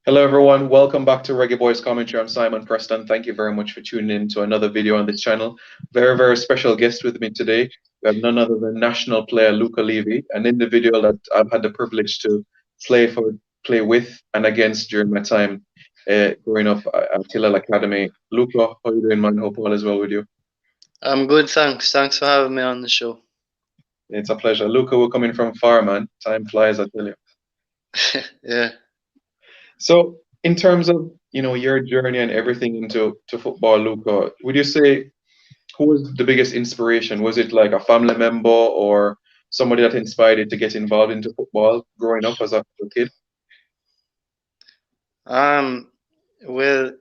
Hello, everyone. Welcome back to Reggae Boys Commentary. I'm Simon Preston. Thank you very much for tuning in to another video on this channel. Very special guest with me today. We have none other than national player Luca Leeve, an individual that I've had the privilege to play for, play with, and against during my time growing up at Hillel Academy. Luca, how are you doing, man? Hope all is well with you. I'm good, thanks. Thanks for having me on the show. It's a pleasure. Luca, we're coming from far, man. Time flies, I tell you. Yeah. So, in terms of your journey and everything into football, Luca, would you say who was the biggest inspiration? Was it like a family member or somebody that inspired you to get involved into football growing up as a kid? Um, well,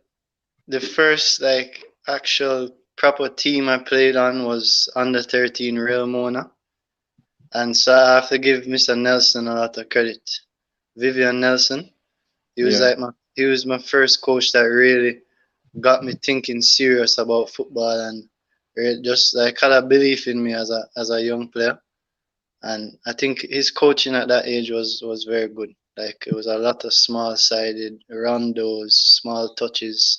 the first actual proper team I played on was under 13 Real Mona. And so I have to give Mr. Nelson a lot of credit. Vivian Nelson. Yeah. He was my first coach that really got me thinking serious about football and just like had a belief in me as a young player. And I think his coaching at that age was very good. Like it was a lot of small sided rondos, small touches,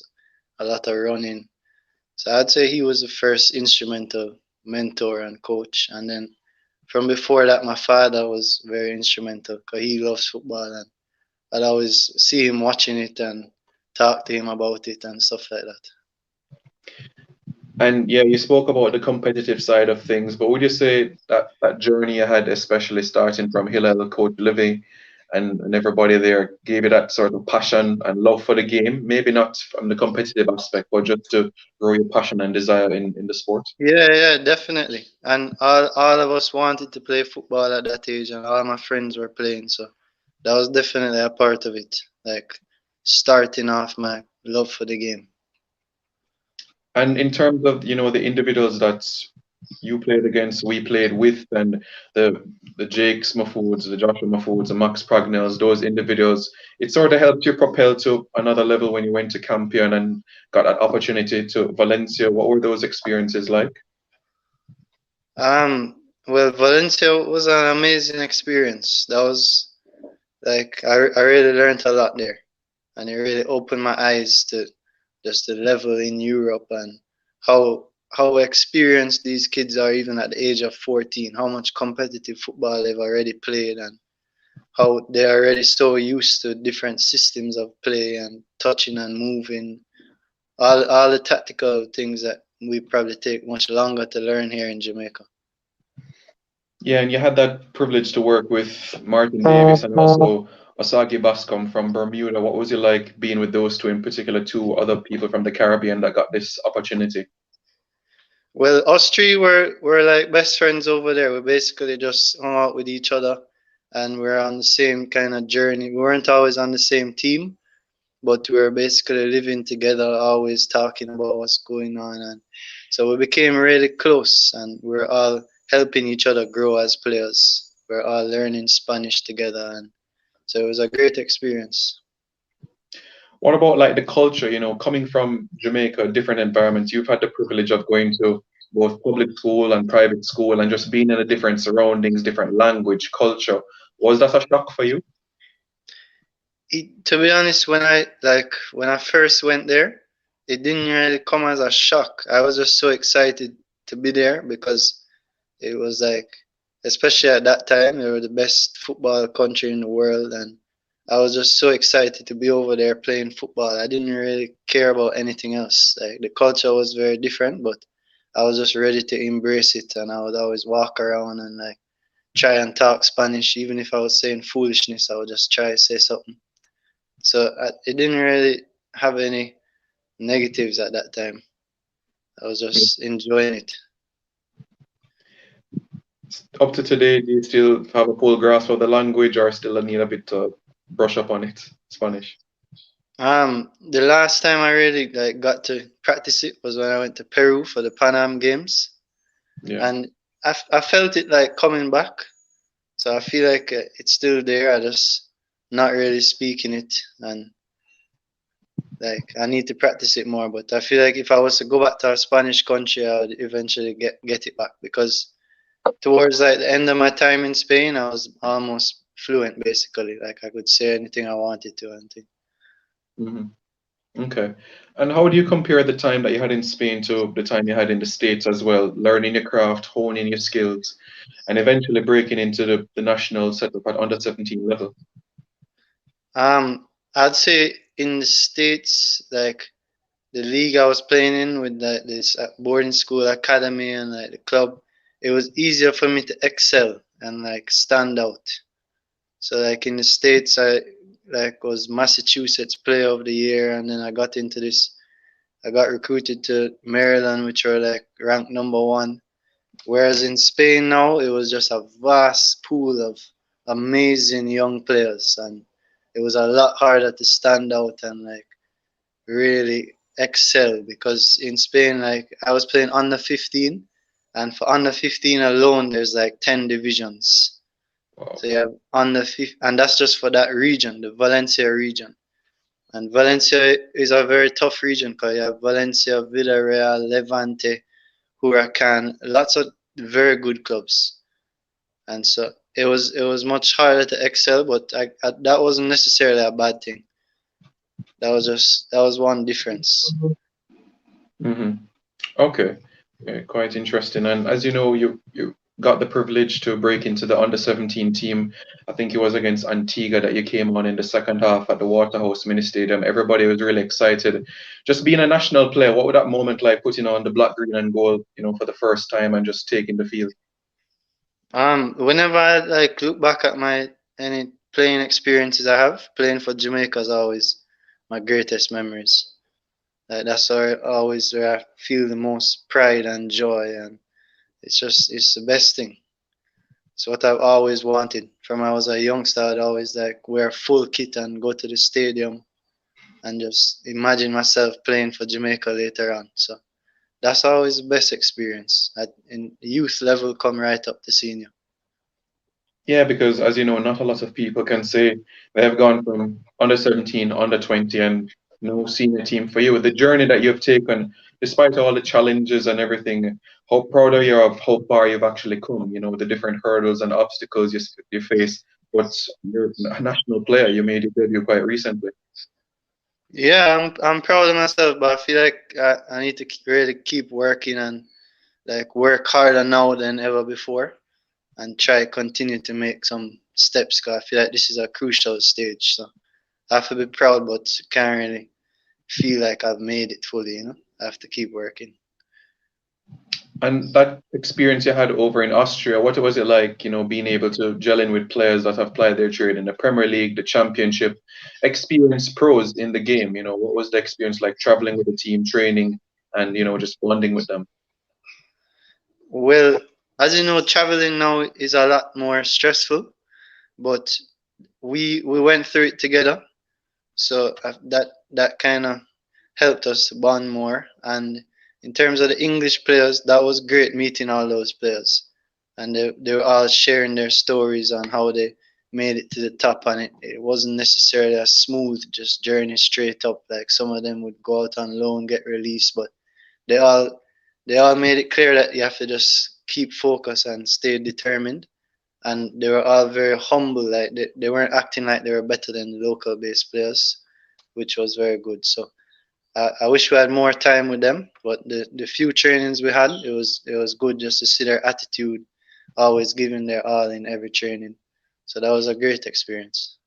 a lot of running. So I'd say he was the first instrumental mentor and coach. And then from before that, my father was very instrumental because he loves football, and I'd always see him watching it and talk to him about it and stuff like that. And yeah, you spoke about the competitive side of things, but would you say that that journey you had, especially starting from Hillel, Coach Livy, and everybody there, gave you that sort of passion and love for the game? Maybe not from the competitive aspect, but just to grow your passion and desire in the sport? Yeah, definitely. And all of us wanted to play football at that age, and all my friends were playing. So that was definitely a part of it. Like starting off my love for the game. And in terms of, the individuals that you played against, we played with, and the Jakes Mahfoods, the Joshua Mahfoods, the Max Pragnells, those individuals, it sort of helped you propel to another level when you went to Campion and got that opportunity to Valencia. What were those experiences like? Well, Valencia was an amazing experience. That was like I really learned a lot there, and it really opened my eyes to just the level in Europe and how experienced these kids are even at the age of 14. How much competitive football they've already played, and how they're already so used to different systems of play and touching and moving. All the tactical things that we probably take much longer to learn here in Jamaica. Yeah, and you had that privilege to work with Martin Davis and also Osagi Bascom from Bermuda. What was it like being with those two, in particular, two other people from the Caribbean that got this opportunity? Well, us three were like best friends over there. We basically just hung out with each other, and we're on the same kind of journey. We weren't always on the same team, but we were basically living together, always talking about what's going on, and so we became really close, and we're all helping each other grow as players. We're all learning Spanish together, and so it was a great experience. What about like the culture, coming from Jamaica, different environments? You've had the privilege of going to both public school and private school and just being in a different surroundings, different language, culture. Was that a shock for you? To be honest, when I first went there, it didn't really come as a shock. I was just so excited to be there because it was like, especially at that time, they were the best football country in the world, and I was just so excited to be over there playing football. I didn't really care about anything else. Like the culture was very different, but I was just ready to embrace it, and I would always walk around and like try and talk Spanish, even if I was saying foolishness. I would just try to say something. So it didn't really have any negatives at that time. I was just enjoying it. Up to today, do you still have a full grasp of the language or still need a bit to brush up on it, Spanish? The last time I really like got to practice it was when I went to Peru for the Pan Am Games, Yeah. and I felt it like coming back. So I feel like it's still there. I just not really speaking it, and like I need to practice it more. But I feel like if I was to go back to a Spanish country, I would eventually get it back because towards like the end of my time in Spain, I was almost fluent basically. Like I could say anything I wanted to and things. Hmm. Okay. And how do you compare the time that you had in Spain to the time you had in the States as well, learning your craft, honing your skills, and eventually breaking into the national setup at under 17 level? I'd say in the States, like the league I was playing in with this boarding school academy and like the club, it was easier for me to excel and like stand out. So like in the States, I like was Massachusetts Player of the Year, and then I got into this. I got recruited to Maryland, which were like ranked number one. Whereas in Spain now, it was just a vast pool of amazing young players, and it was a lot harder to stand out and like really excel because in Spain, like I was playing under 15, and for under 15 alone, there's like 10 divisions. Wow. So you have under 15, and that's just for that region, the Valencia region. And Valencia is a very tough region because you have Valencia, Villarreal, Levante, Huracan, lots of very good clubs. And so it was much harder to excel, but that wasn't necessarily a bad thing. That was one difference. Hmm. Okay. Yeah, quite interesting. And as you know, you got the privilege to break into the under 17 team. I think it was against Antigua that you came on in the second half at the Waterhouse Mini Stadium. Everybody was really excited. Just being a national player, what would that moment like putting on the black, green, and gold, for the first time and just taking the field? Whenever I like look back at my any playing experiences I have, playing for Jamaica is always my greatest memories. Like that's always where I feel the most pride and joy, and it's the best thing. It's what I've always wanted. From I was a youngster, I'd always like wear full kit and go to the stadium and just imagine myself playing for Jamaica later on. So that's always the best experience. At in youth level, come right up to senior. Yeah, because as you know, not a lot of people can say they have gone from under 17, under 20, and no senior team. For you, the journey that you've taken, despite all the challenges and everything, how proud are you of how far you've actually come? The different hurdles and obstacles you face. But you're a national player. You made your debut quite recently. Yeah, I'm proud of myself, but I feel like I need to really keep working and like work harder now than ever before, and try continue to make some steps. Cause I feel like this is a crucial stage. So I have to be proud, but can't really feel like I've made it fully. I have to keep working. And that experience you had over in Austria, what was it like, being able to gel in with players that have played their trade in the Premier League, the Championship, experienced pros in the game? What was the experience like traveling with the team, training, and, just bonding with them? Well, as you know, traveling now is a lot more stressful, but we went through it together. So that kind of helped us bond more. And in terms of the English players, that was great meeting all those players, and they were all sharing their stories on how they made it to the top. And it wasn't necessarily a smooth just journey straight up. Like some of them would go out on loan, get released, but they all they all made it clear that you have to just keep focused and stay determined. And they were all very humble. Like they weren't acting like they were better than the local based players, which was very good. So I wish we had more time with them, but the few trainings we had, it was good just to see their attitude, always giving their all in every training. So that was a great experience.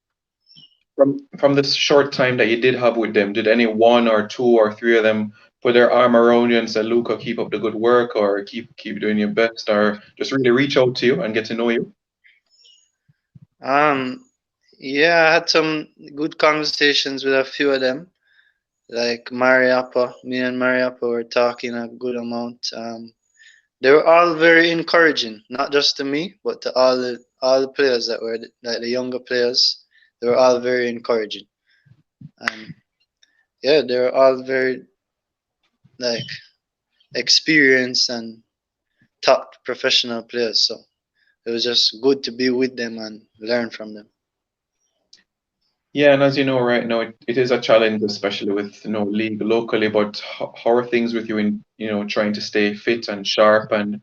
From this short time that you did have with them, did any one or two or three of them put their arm around you and say, Luca, keep up the good work, or keep doing your best, or just really reach out to you and get to know you? Um, yeah, I had some good conversations with a few of them. Like Mariappa, me and Mariappa were talking a good amount. They were all very encouraging, not just to me, but to all the players that were like the younger players. They were all very encouraging, and yeah, they were all very like experienced and top professional players. So it was just good to be with them and learn from them. Yeah, and as you know, right now it is a challenge, especially with league locally. But how are things with you in trying to stay fit and sharp and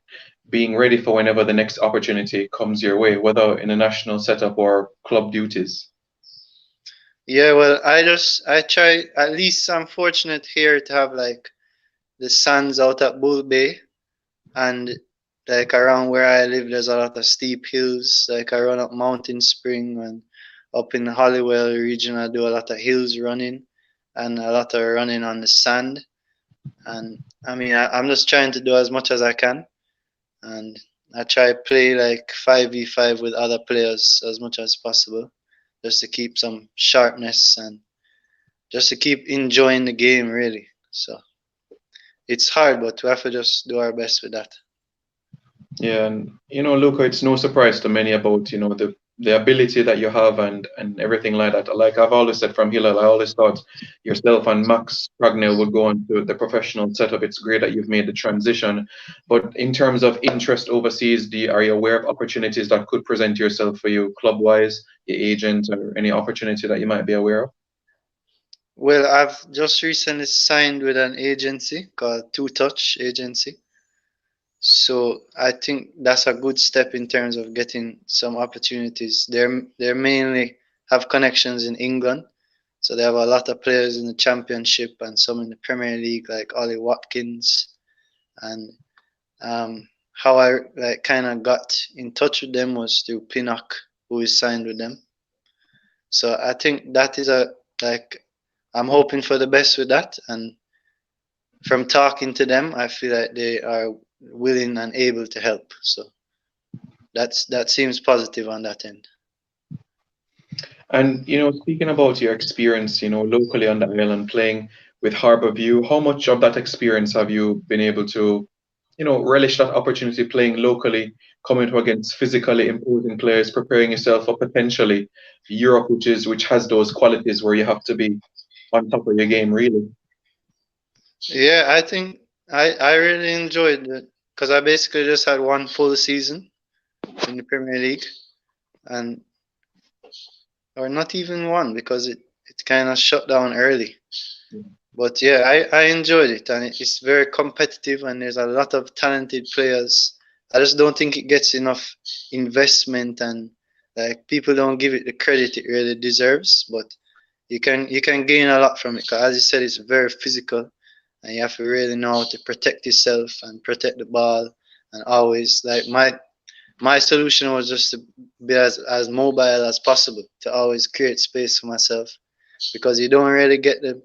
being ready for whenever the next opportunity comes your way, whether in a national setup or club duties? Yeah, well, I try. At least I'm fortunate here to have like the sands out at Bull Bay, and like around where I live, there's a lot of steep hills. Like I run up Mountain Spring, and up in the Hollywell region, I do a lot of hills running and a lot of running on the sand. And I mean, I'm just trying to do as much as I can, and I try to play like 5v5 with other players as much as possible, just to keep some sharpness and just to keep enjoying the game, really. So it's hard, but we have to just do our best with that. Yeah, and Luca, it's no surprise to many about, the ability that you have and everything like that. Like I've always said from Hillel, I always thought yourself and Max Pragnell would go into the professional setup. It's great that you've made the transition. But in terms of interest overseas, are you aware of opportunities that could present yourself for you club-wise, your agent, or any opportunity that you might be aware of? Well, I've just recently signed with an agency called Two Touch Agency. So I think that's a good step in terms of getting some opportunities. They mainly have connections in England, so they have a lot of players in the Championship and some in the Premier League, like Ollie Watkins. And how I like kind of got in touch with them was through Pinnock, who is signed with them. So I think that is a like I'm hoping for the best with that, and from talking to them, I feel like they are willing and able to help. So that seems positive on that end. And speaking about your experience, locally on the island playing with Harborview, how much of that experience have you been able to, relish that opportunity playing locally, coming to against physically imposing players, preparing yourself for potentially Europe, which has those qualities where you have to be on top of your game, really. Yeah, I think I really enjoyed it because I basically just had one full season in the Premier League, and or not even one because it kind of shut down early. But yeah, I enjoyed it, and it's very competitive, and there's a lot of talented players. I just don't think it gets enough investment, and like people don't give it the credit it really deserves. But you can gain a lot from it. 'Cause as you said, it's very physical, and you have to really know how to protect yourself and protect the ball, and always like my solution was just to be as mobile as possible, to always create space for myself, because you don't really get the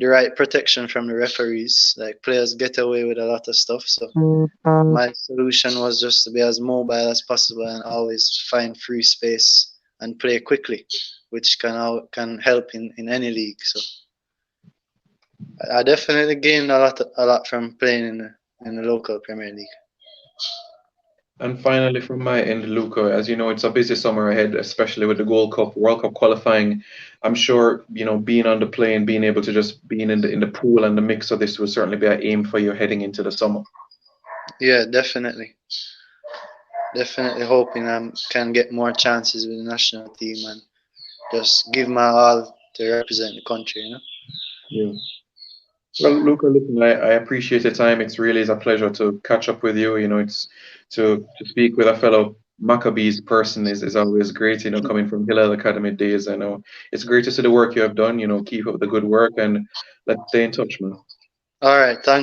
right protection from the referees. Like players get away with a lot of stuff. So my solution was just to be as mobile as possible and always find free space and play quickly, which can help in any league. So I definitely gained a lot from playing in the local Premier League. And finally, from my end, Luca, as you know, it's a busy summer ahead, especially with the Gold Cup, World Cup qualifying. I'm sure, being on the plane, being able to just being in the pool and the mix of this will certainly be an aim for you heading into the summer. Yeah, definitely. Definitely hoping I can get more chances with the national team and just give my all to represent the country. Yeah. Well, Luca, listen, I appreciate your time. It's really is a pleasure to catch up with you. It's to speak with a fellow Maccabees person is always great, coming from Hillel Academy days. I know it's great to see the work you have done, keep up the good work and let's stay in touch, man. All right, thank